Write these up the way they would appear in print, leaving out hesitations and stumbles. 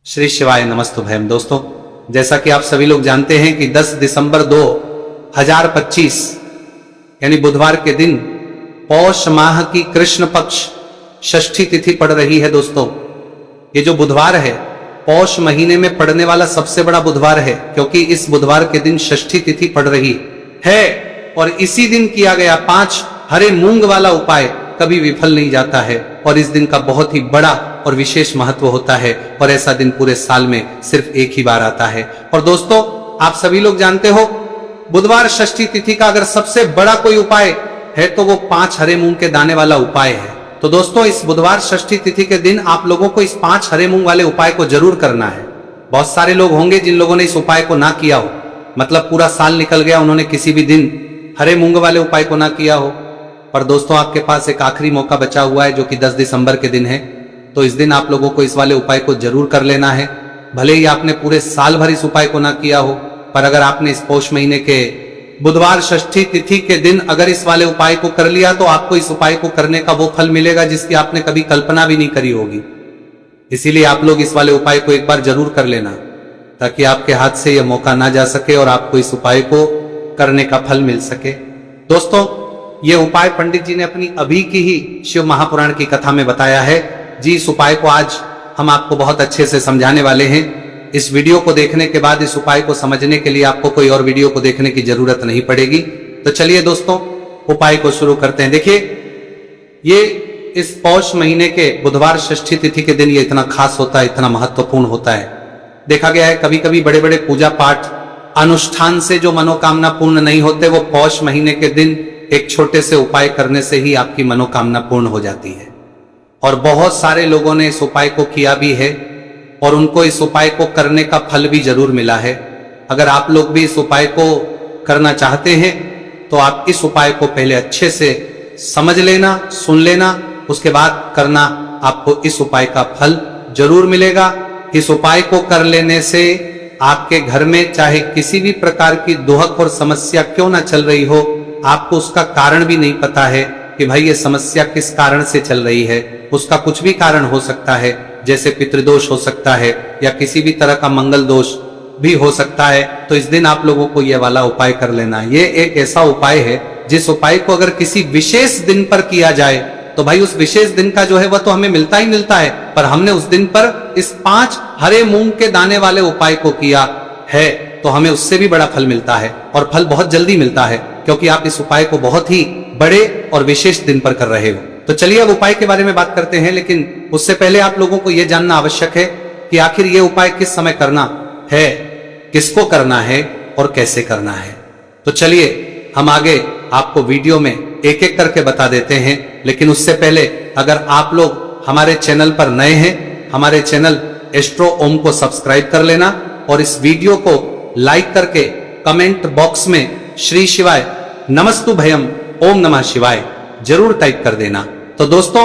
श्री शिवाय नमस्तुभयम। दोस्तों, जैसा कि आप सभी लोग जानते हैं कि 10 दिसंबर 2025 यानी बुधवार के दिन पौष माह की कृष्ण पक्ष षष्ठी तिथि पड़ रही है। दोस्तों, ये जो बुधवार है पौष महीने में पड़ने वाला सबसे बड़ा बुधवार है, क्योंकि इस बुधवार के दिन षष्ठी तिथि पड़ रही है और इसी दिन किया गया 5 हरे मूंग वाला उपाय कभी विफल नहीं जाता है और इस दिन का बहुत ही बड़ा और विशेष महत्व होता है और ऐसा दिन पूरे साल में सिर्फ एक ही बार आता है। और दोस्तों, आप सभी लोग जानते हो बुधवार षष्ठी तिथि का अगर सबसे बड़ा कोई उपाय है तो वो 5 हरे मूंग के दाने वाला उपाय है। तो दोस्तों, इस बुधवार षष्ठी तिथि के दिन आप लोगों को इस 5 हरे मूंग वाले उपाय को जरूर करना है। बहुत सारे लोग होंगे जिन लोगों ने इस उपाय को ना किया हो, मतलब पूरा साल निकल गया, उन्होंने किसी भी दिन हरे मूंग वाले उपाय को ना किया हो। पर दोस्तों, आपके पास एक आखिरी मौका बचा हुआ है जो कि 10 दिसंबर के दिन है। तो इस दिन आप लोगों को इस वाले उपाय को जरूर कर लेना है। भले ही आपने पूरे साल भर इस उपाय को ना किया हो, पर अगर आपने इस पौष महीने के बुधवार षष्ठी तिथि के दिन अगर इस वाले उपाय को कर लिया तो आपको इस उपाय को करने का वो फल मिलेगा जिसकी आपने कभी कल्पना भी नहीं करी होगी। इसीलिए आप लोग इस वाले उपाय को एक बार जरूर कर लेना, ताकि आपके हाथ से यह मौका ना जा सके और आपको इस उपाय को करने का फल मिल सके। दोस्तों, ये उपाय पंडित जी ने अपनी अभी की ही शिव महापुराण की कथा में बताया है जी। इस उपाय को आज हम आपको बहुत अच्छे से समझाने वाले हैं। इस वीडियो को देखने के बाद इस उपाय को समझने के लिए आपको कोई और वीडियो को देखने की जरूरत नहीं पड़ेगी। तो चलिए दोस्तों, उपाय को शुरू करते हैं। देखिए, ये इस पौष महीने के बुधवार षष्ठी तिथि के दिन ये इतना खास होता है, इतना महत्वपूर्ण होता है। देखा गया है कभी कभी बड़े बड़े पूजा पाठ अनुष्ठान से जो मनोकामना पूर्ण नहीं होते, वो पौष महीने के दिन एक छोटे से उपाय करने से ही आपकी मनोकामना पूर्ण हो जाती है। और बहुत सारे लोगों ने इस उपाय को किया भी है और उनको इस उपाय को करने का फल भी जरूर मिला है। अगर आप लोग भी इस उपाय को करना चाहते हैं तो आप इस उपाय को पहले अच्छे से समझ लेना, सुन लेना, उसके बाद करना। आपको इस उपाय का फल जरूर मिलेगा। इस उपाय को कर लेने से आपके घर में चाहे किसी भी प्रकार की दुहक और समस्या क्यों ना चल रही हो, आपको उसका कारण भी नहीं पता है कि भाई ये समस्या किस कारण से चल रही है। उसका कुछ भी कारण हो सकता है, जैसे पितृदोष हो सकता है या किसी भी तरह का मंगल दोष भी हो सकता है। तो इस दिन आप लोगों को यह वाला उपाय कर लेना। ये एक ऐसा उपाय है जिस उपाय को अगर किसी विशेष दिन पर किया जाए तो भाई उस विशेष दिन का जो है वह तो हमें मिलता ही मिलता है, पर हमने उस दिन पर इस 5 हरे मूंग के दाने वाले उपाय को किया है तो हमें उससे भी बड़ा फल मिलता है और फल बहुत जल्दी मिलता है, क्योंकि आप इस उपाय को बहुत ही बड़े और विशेष दिन पर कर रहे हो। तो चलिए अब उपाय के बारे में बात करते हैं, लेकिन उससे पहले आप लोगों को यह जानना आवश्यक है कि आखिर ये उपाय किस समय करना है, किसको करना है और कैसे करना है। तो चलिए हम आगे आपको वीडियो में एक एक करके बता देते हैं। लेकिन उससे पहले अगर आप लोग हमारे चैनल पर नए हैं, हमारे चैनल एस्ट्रो ओम को सब्सक्राइब कर लेना और इस वीडियो को लाइक करके कमेंट बॉक्स में श्री शिवाय नमस्तुभयम ओम नमः शिवाय जरूर टाइप कर देना। तो दोस्तों,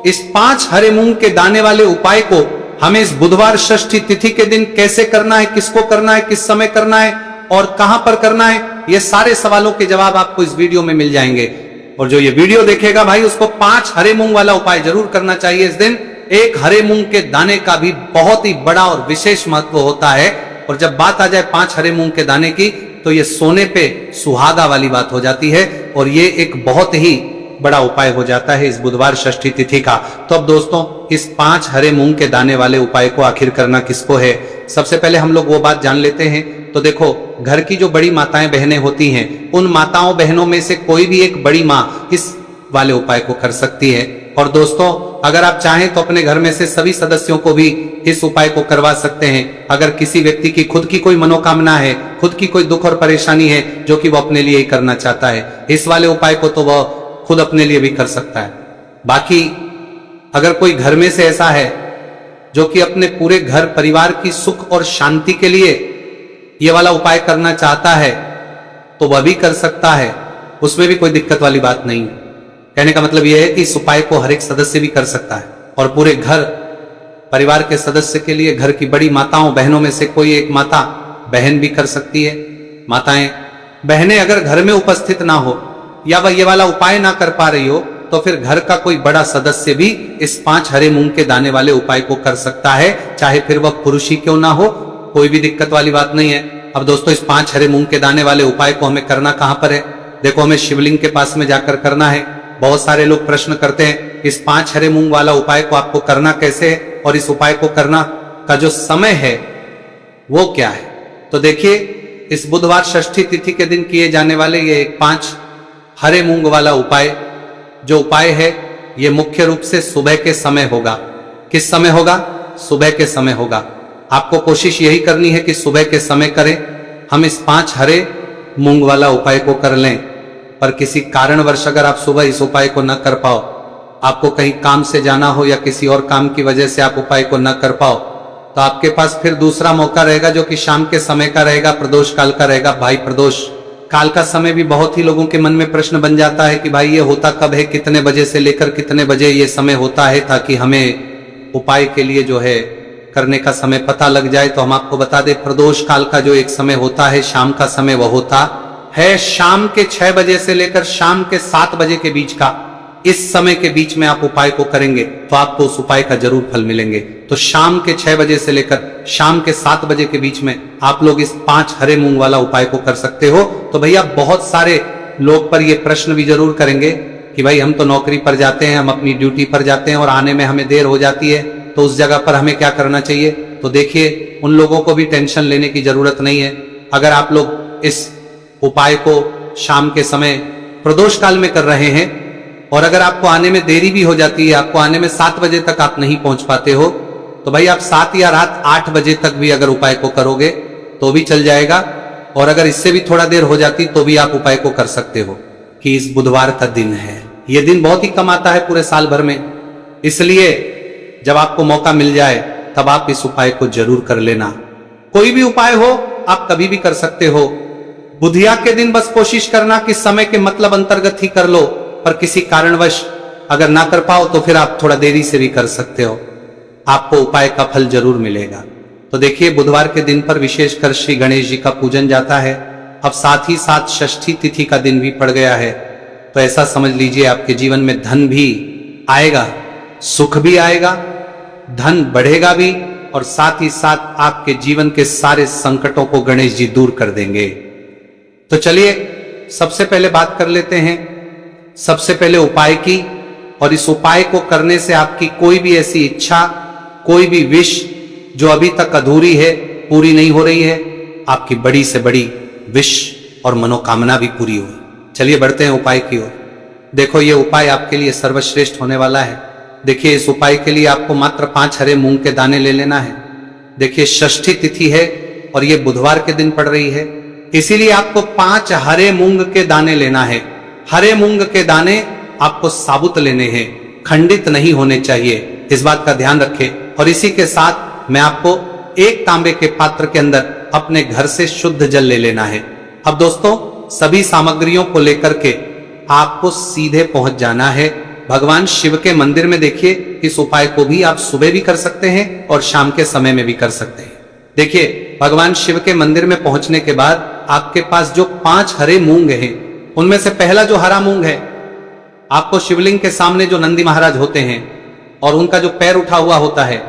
इस 5 हरे मूंग के दाने वाले उपाय को हमें इस बुधवार षष्ठी तिथि के दिन कैसे करना है, किसको करना है, किस समय करना है और कहां पर करना है, ये सारे सवालों के जवाब आपको इस वीडियो में मिल जाएंगे। और जो ये वीडियो देखेगा भाई उसको 5 हरे मूंग वाला उपाय जरूर करना चाहिए इस दिन। एक हरे मूंग के दाने का भी बहुत ही बड़ा और विशेष महत्व होता है। और जब बात आ जाए 5 हरे मूंग के दाने की तो ये सोने पे सुहागा वाली बात हो जाती है और ये एक बहुत ही बड़ा उपाय हो जाता है इस बुधवार षष्ठी तिथि का। तो अब दोस्तों, इस 5 हरे मूंग के दाने वाले उपाय को आखिर करना किसको है, सबसे पहले हम लोग वो बात जान लेते हैं। तो देखो, घर की जो बड़ी माताएं बहनें होती हैं, उन माताओं बहनों में से कोई भी एक बड़ी माँ इस वाले उपाय को कर सकती है। और दोस्तों, अगर आप चाहें तो अपने घर में से सभी सदस्यों को भी इस उपाय को करवा सकते हैं। अगर किसी व्यक्ति की खुद की कोई मनोकामना है, खुद की कोई दुख और परेशानी है जो कि वो अपने लिए ही करना चाहता है, इस वाले उपाय को तो वह खुद अपने लिए भी कर सकता है। बाकी अगर कोई घर में से ऐसा है जो कि अपने पूरे घर परिवार की सुख और शांति के लिए ये वाला उपाय करना चाहता है तो वह भी कर सकता है, उसमें भी कोई दिक्कत वाली बात नहीं है। कहने का मतलब यह है कि इस उपाय को हर एक सदस्य भी कर सकता है और पूरे घर परिवार के सदस्य के लिए घर की बड़ी माताओं बहनों में से कोई एक माता बहन भी कर सकती है। माताएं बहनें अगर घर में उपस्थित ना हो या वह ये वाला उपाय ना कर पा रही हो तो फिर घर का कोई बड़ा सदस्य भी इस 5 हरे मूंग के दाने वाले उपाय को कर सकता है, चाहे फिर वह पुरुष ही क्यों ना हो, कोई भी दिक्कत वाली बात नहीं है। अब दोस्तों, इस 5 हरे मूंग के दाने वाले उपाय को हमें करना कहां पर है? देखो, हमें शिवलिंग के पास में जाकर करना है। बहुत सारे लोग प्रश्न करते हैं इस 5 हरे मूंग वाला उपाय को आपको करना कैसे है, और इस उपाय को करना का जो समय है वो क्या है। तो देखिए, इस बुधवार षष्ठी तिथि के दिन किए जाने वाले ये 5 हरे मूंग वाला उपाय, जो उपाय है ये मुख्य रूप से सुबह के समय होगा। किस समय होगा? सुबह के समय होगा। आपको कोशिश यही करनी है कि सुबह के समय करें। हम इस 5 हरे मूंग वाला उपाय को कर लें, पर किसी कारणवश अगर आप सुबह इस उपाय को न कर पाओ, आपको कहीं काम से जाना हो या किसी और काम की वजह से आप उपाय को न कर पाओ, तो आपके पास फिर दूसरा मौका रहेगा जो कि शाम के समय का रहेगा, प्रदोष काल का रहेगा। भाई, प्रदोष काल का समय भी बहुत ही लोगों के मन में प्रश्न बन जाता है कि भाई ये होता कब है, कितने बजे से लेकर कितने बजे ये समय होता है, ताकि हमें उपाय के लिए जो है करने का समय पता लग जाए। तो हम आपको बता दें, प्रदोष काल का जो एक समय होता है, शाम का समय, वह होता है शाम के 6 बजे से लेकर शाम के 7 बजे के बीच का। इस समय के बीच में आप उपाय को करेंगे तो आपको उस उपाय का जरूर फल मिलेंगे। तो शाम के 6 बजे से लेकर शाम के 7 बजे के बीच में आप लोग इस 5 हरे मूंग वाला उपाय को कर सकते हो। तो भैया, बहुत सारे लोग पर ये प्रश्न भी जरूर करेंगे कि भाई हम तो नौकरी पर जाते हैं, हम अपनी ड्यूटी पर जाते हैं और आने में हमें देर हो जाती है, तो उस जगह पर हमें क्या करना चाहिए। तो देखिए, उन लोगों को भी टेंशन लेने की जरूरत नहीं है। अगर आप लोग इस उपाय को शाम के समय प्रदोष काल में कर रहे हैं और अगर आपको आने में देरी भी हो जाती है, आपको आने में 7 बजे तक आप नहीं पहुंच पाते हो, तो भाई आप 7 या रात 8 बजे तक भी अगर उपाय को करोगे तो भी चल जाएगा। और अगर इससे भी थोड़ा देर हो जाती तो भी आप उपाय को कर सकते हो। कि इस बुधवार का दिन है, यह दिन बहुत ही कम आता है पूरे साल भर में, इसलिए जब आपको मौका मिल जाए तब आप इस उपाय को जरूर कर लेना। कोई भी उपाय हो आप कभी भी कर सकते हो। बुधिया के दिन बस कोशिश करना कि समय के मतलब अंतर्गत ही कर लो, पर किसी कारणवश अगर ना कर पाओ तो फिर आप थोड़ा देरी से भी कर सकते हो, आपको उपाय का फल जरूर मिलेगा। तो देखिए, बुधवार के दिन पर विशेषकर श्री गणेश जी का पूजन जाता है। अब साथ ही साथ षष्ठी तिथि का दिन भी पड़ गया है, तो ऐसा समझ लीजिए आपके जीवन में धन भी आएगा, सुख भी आएगा, धन बढ़ेगा भी, और साथ ही साथ आपके जीवन के सारे संकटों को गणेश जी दूर कर देंगे। तो चलिए सबसे पहले बात कर लेते हैं, सबसे पहले उपाय की। और इस उपाय को करने से आपकी कोई भी ऐसी इच्छा, कोई भी विश जो अभी तक अधूरी है, पूरी नहीं हो रही है, आपकी बड़ी से बड़ी विश और मनोकामना भी पूरी हो। चलिए बढ़ते हैं उपाय की ओर। देखो, ये उपाय आपके लिए सर्वश्रेष्ठ होने वाला है। देखिए, इस उपाय के लिए आपको मात्र 5 हरे मूंग के दाने ले लेना है। देखिए, षष्ठी तिथि है और ये बुधवार के दिन पड़ रही है, इसीलिए आपको 5 हरे मूंग के दाने लेना है। हरे मूंग के दाने आपको साबुत लेने हैं, खंडित नहीं होने चाहिए, इस बात का ध्यान रखें। और इसी के साथ मैं आपको एक तांबे के पात्र के अंदर अपने घर से शुद्ध जल ले लेना है। अब दोस्तों, सभी सामग्रियों को लेकर के आपको सीधे पहुंच जाना है भगवान शिव के मंदिर में। देखिए, इस उपाय को भी आप सुबह भी कर सकते हैं और शाम के समय में भी कर सकते हैं। देखिए, भगवान शिव के मंदिर में पहुंचने के बाद आपके पास जो 5 हरे मूंग हैं, उनमें से पहला जो हरा मूंग है, आपको शिवलिंग के सामने जो नंदी महाराज होते हैं और उनका जो पैर उठा हुआ होता है,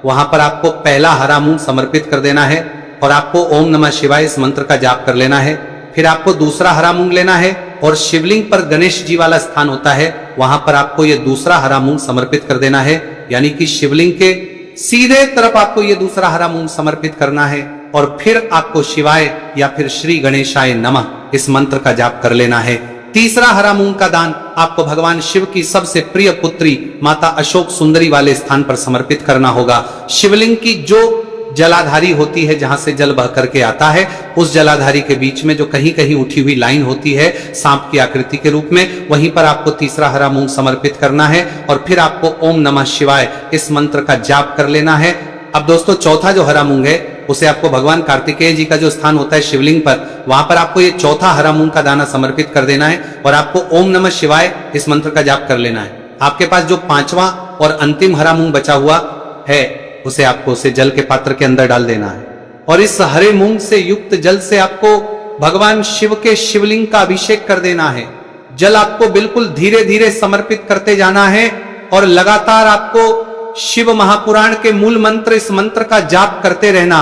वहां पर आपको पहला हरा मूंग समर्पित कर देना है और आपको ओम नमः शिवाय इस मंत्र का जाप कर लेना है। फिर आपको दूसरा हरा मूंग लेना है और शिवलिंग पर गणेश जी वाला स्थान होता है, वहां पर आपको ये दूसरा हरा मूंग समर्पित कर देना है। यानी कि शिवलिंग के सीधे तरफ आपको ये दूसरा हरा मूंग समर्पित करना है और फिर आपको शिवाय या फिर श्री गणेशाय नमः इस मंत्र का जाप कर लेना है। तीसरा हरा मूंग का दान आपको भगवान शिव की सबसे प्रिय पुत्री माता अशोक सुंदरी वाले स्थान पर समर्पित करना होगा। शिवलिंग की जो जलाधारी होती है, जहां से जल बह करके आता है, उस जलाधारी के बीच में जो कहीं कहीं उठी हुई लाइन होती है सांप की आकृति के रूप में, वहीं पर आपको तीसरा हरा मूंग समर्पित करना है और फिर आपको ओम नमः शिवाय इस मंत्र का जाप कर लेना है। अब दोस्तों, चौथा जो हरा मूंग है उसे आपको भगवान कार्तिकेय जी का जो स्थान होता है शिवलिंग पर, वहां पर आपको ये चौथा हरा मूंग का दाना समर्पित कर देना है और आपको ओम नमः शिवाय इस मंत्र का जाप कर लेना है। आपके पास जो 5वां और अंतिम हरा मूंग बचा हुआ है, उसे जल के पात्र के अंदर डाल देना है और इस हरे मूंग से युक्त जल से आपको भगवान शिव के शिवलिंग का अभिषेक कर देना है। जल आपको बिल्कुल धीरे धीरे समर्पित करते जाना है और लगातार आपको शिव महापुराण के मूल मंत्र, इस मंत्र का जाप करते रहना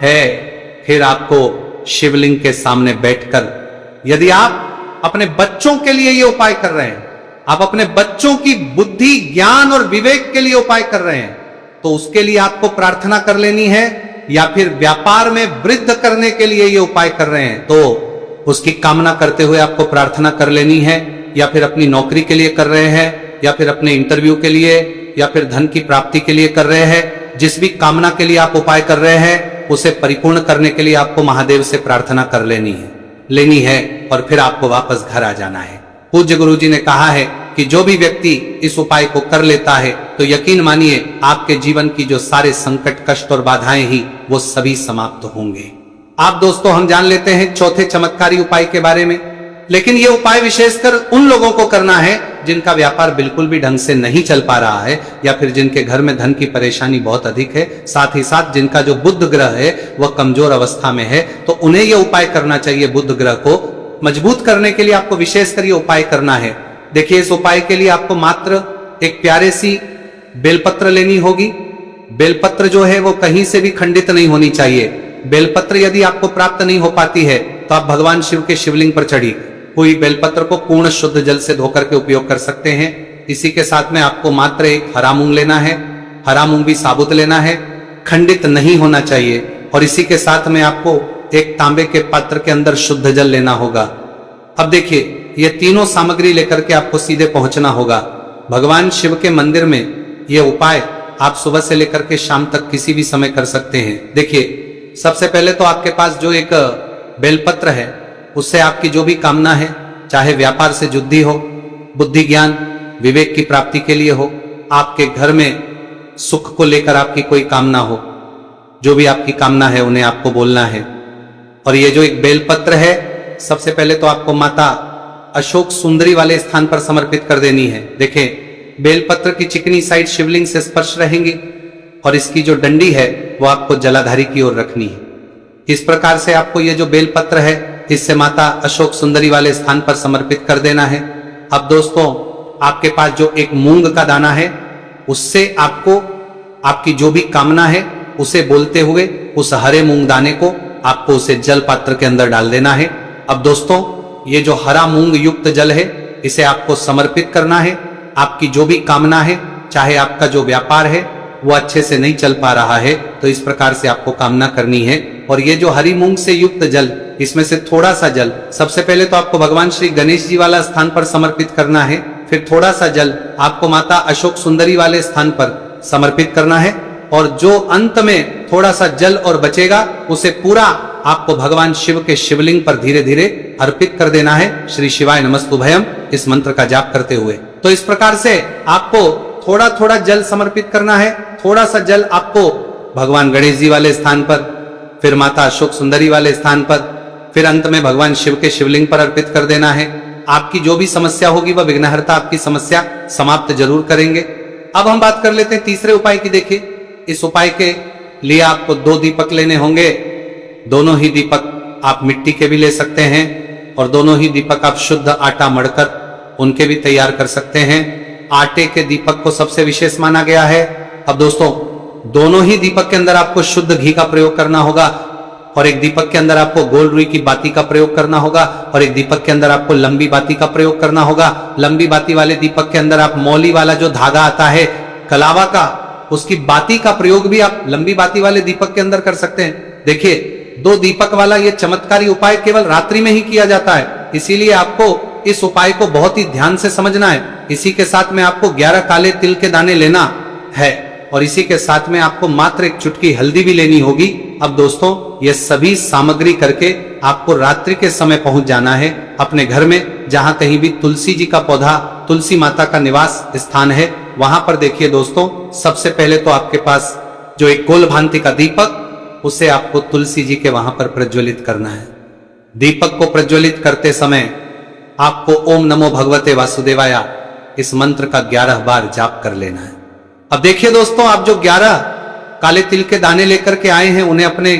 है। फिर आपको शिवलिंग के सामने बैठकर, यदि आप अपने बच्चों के लिए ये उपाय कर रहे हैं, आप अपने बच्चों की बुद्धि, ज्ञान और विवेक के लिए उपाय कर रहे हैं, तो उसके लिए आपको प्रार्थना कर लेनी है, या फिर व्यापार में वृद्धि करने के लिए ये उपाय कर रहे हैं तो उसकी कामना करते हुए आपको प्रार्थना कर लेनी है, या फिर अपनी नौकरी के लिए कर रहे हैं, या फिर अपने इंटरव्यू के लिए, या फिर धन की प्राप्ति के लिए कर रहे हैं। जिस भी कामना के लिए आप उपाय कर रहे हैं उसे परिपूर्ण करने के लिए आपको महादेव से प्रार्थना कर लेनी है और फिर आपको वापस घर आ जाना है। पूज्य गुरु जी ने कहा है कि जो भी व्यक्ति इस उपाय को कर लेता है तो यकीन मानिए आपके जीवन की जो सारे संकट, कष्ट और बाधाएं ही वो सभी समाप्त होंगे। आप दोस्तों, हम जान लेते हैं चौथे चमत्कारी उपाय के बारे में, लेकिन ये उपाय विशेषकर उन लोगों को करना है जिनका व्यापार बिल्कुल भी ढंग से नहीं चल पा रहा है, या फिर जिनके घर में धन की परेशानी बहुत अधिक है, साथ ही साथ जिनका जो बुध ग्रह है वह कमजोर अवस्था में है, तो उन्हें यह उपाय करना चाहिए। बुध ग्रह को मजबूत करने के लिए आपको विशेषकर ये उपाय करना है। देखिए, इस उपाय के लिए आपको मात्र एक प्यारे सी बेलपत्र लेनी होगी। बेलपत्र जो है वो कहीं से भी खंडित नहीं होनी चाहिए। बेलपत्र यदि आपको प्राप्त नहीं हो पाती है तो आप भगवान शिव के शिवलिंग पर चढ़ी हुई बेलपत्र को पूर्ण शुद्ध जल से धोकर के उपयोग कर सकते हैं। इसी के साथ में आपको मात्र एक हरा मूंग लेना है। हरा मूंग भी साबुत लेना है, खंडित नहीं होना चाहिए। और इसी के साथ में आपको एक तांबे के पात्र के अंदर शुद्ध जल लेना होगा। अब देखिए, ये तीनों सामग्री लेकर के आपको सीधे पहुंचना होगा भगवान शिव के मंदिर में। ये उपाय आप सुबह से लेकर के शाम तक किसी भी समय कर सकते हैं। देखिए, सबसे पहले तो आपके पास जो एक बेलपत्र है उससे आपकी जो भी कामना है, चाहे व्यापार से जुद्धि हो, बुद्धि ज्ञान विवेक की प्राप्ति के लिए हो, आपके घर में सुख को लेकर आपकी कोई कामना हो, जो भी आपकी कामना है उन्हें आपको बोलना है। और ये जो एक बेलपत्र है, सबसे पहले तो आपको माता अशोक सुंदरी वाले स्थान पर समर्पित कर देनी है। देखें, बेलपत्र की चिकनी साइड शिवलिंग से स्पर्श रहेंगी और इसकी जो डंडी है वो आपको जलाधारी की ओर रखनी है। इस प्रकार से आपको ये जो बेलपत्र है इससे माता अशोक सुंदरी वाले स्थान पर समर्पित कर देना है। अब दोस्तों, आपके पास जो एक मूंग का दाना है उससे आपको आपकी जो भी कामना है उसे बोलते हुए उस हरे मूंग दाने को आपको उसे जल पात्र के अंदर डाल देना है। अब दोस्तों, ये जो हरा मूंग युक्त जल है इसे आपको समर्पित करना है। आपकी जो भी कामना है, चाहे आपका जो व्यापार है वो अच्छे से नहीं चल पा रहा है तो इस प्रकार से आपको कामना करनी है। और ये जो हरी मूंग से युक्त जल, इसमें से थोड़ा सा जल सबसे पहले तो आपको भगवान श्री गणेश जी वाला स्थान पर समर्पित करना है। फिर थोड़ा सा जल आपको माता अशोक सुंदरी वाले स्थान पर समर्पित करना है। और जो अंत में थोड़ा सा जल और बचेगा उसे पूरा आपको भगवान शिव के शिवलिंग पर धीरे धीरे अर्पित कर देना है। श्री शिवाय नमस्तुभयम इस मंत्र का जाप करते हुए। तो इस प्रकार से आपको थोड़ा थोड़ा जल समर्पित करना है। थोड़ा सा जल आपको भगवान गणेश जी वाले स्थान पर, फिर माता अशोक सुंदरी वाले स्थान पर, फिर अंत में भगवान शिव के शिवलिंग पर अर्पित कर देना है। आपकी जो भी समस्या होगी वह विघ्नहर्ता आपकी समस्या समाप्त जरूर करेंगे। अब हम बात कर लेते हैं तीसरे उपाय की। देखिए, इस उपाय के लिए आपको 2 दीपक लेने होंगे। दोनों ही दीपक आप मिट्टी के भी ले सकते हैं और दोनों ही दीपक आप शुद्ध आटा मढ़कर उनके भी तैयार कर सकते हैं। आटे के दीपक को सबसे विशेष माना गया है। अब दोस्तों, दोनों ही दीपक के अंदर आपको शुद्ध घी का प्रयोग करना होगा और एक दीपक के अंदर आपको गोल रुई की बाती का प्रयोग करना होगा और एक दीपक के अंदर आपको लंबी बाती का प्रयोग करना होगा। लंबी बाती वाले दीपक के अंदर आप मौली वाला जो धागा आता है कलावा का, उसकी बाती का प्रयोग भी आप लंबी बाती वाले दीपक के अंदर कर सकते हैं। देखिए, 2 दीपक वाला ये चमत्कारी उपाय केवल रात्रि में ही किया जाता है, इसीलिए आपको इस उपाय को बहुत ही ध्यान से समझना है। इसी के साथ में आपको 11 काले तिल के दाने लेना है और इसी के साथ में आपको मात्र एक चुटकी हल्दी भी लेनी होगी। अब दोस्तों, ये सभी सामग्री करके आपको रात्रि के समय पहुंच जाना है अपने घर में, जहां कहीं भी तुलसी जी का पौधा, तुलसी माता का निवास स्थान है, वहां पर देखिए दोस्तों, सबसे पहले तो आपके पास जो एक गोल भांति का दीपक, उसे आपको तुलसी जी के वहां पर प्रज्वलित करना है। दीपक को प्रज्वलित करते समय आपको ओम नमो भगवते वासुदेवाय इस मंत्र का 11 बार जाप कर लेना है। अब देखिए दोस्तों, आप जो 11 काले तिल के दाने लेकर के आए हैं उन्हें अपने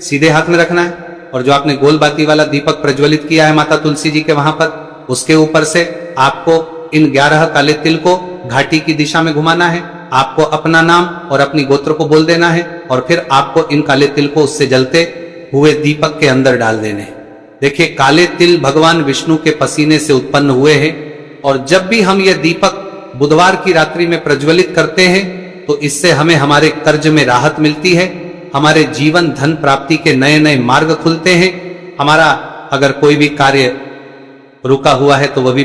सीधे हाथ में रखना है और जो आपने गोल बाती वाला दीपक प्रज्वलित किया है माता तुलसी जी के वहां पर, उसके ऊपर से आपको इन 11 काले तिल को घाटी की दिशा में घुमाना है। आपको अपना नाम और अपनी गोत्र को बोल देना है और फिर आपको इन काले तिल को उससे जलते हुए दीपक के अंदर डाल देने हैं। देखिए, काले तिल भगवान विष्णु के पसीने से उत्पन्न हुए हैं और जब भी हम ये दीपक बुधवार की रात्रि में प्रज्वलित करते हैं तो इससे हमें हमारे कर्ज में राहत मिलती है, हमारे जीवन धन प्राप्ति के नए नए मार्ग खुलते हैं। हमारा अगर कोई भी कार्य रुका हुआ है तो वह भी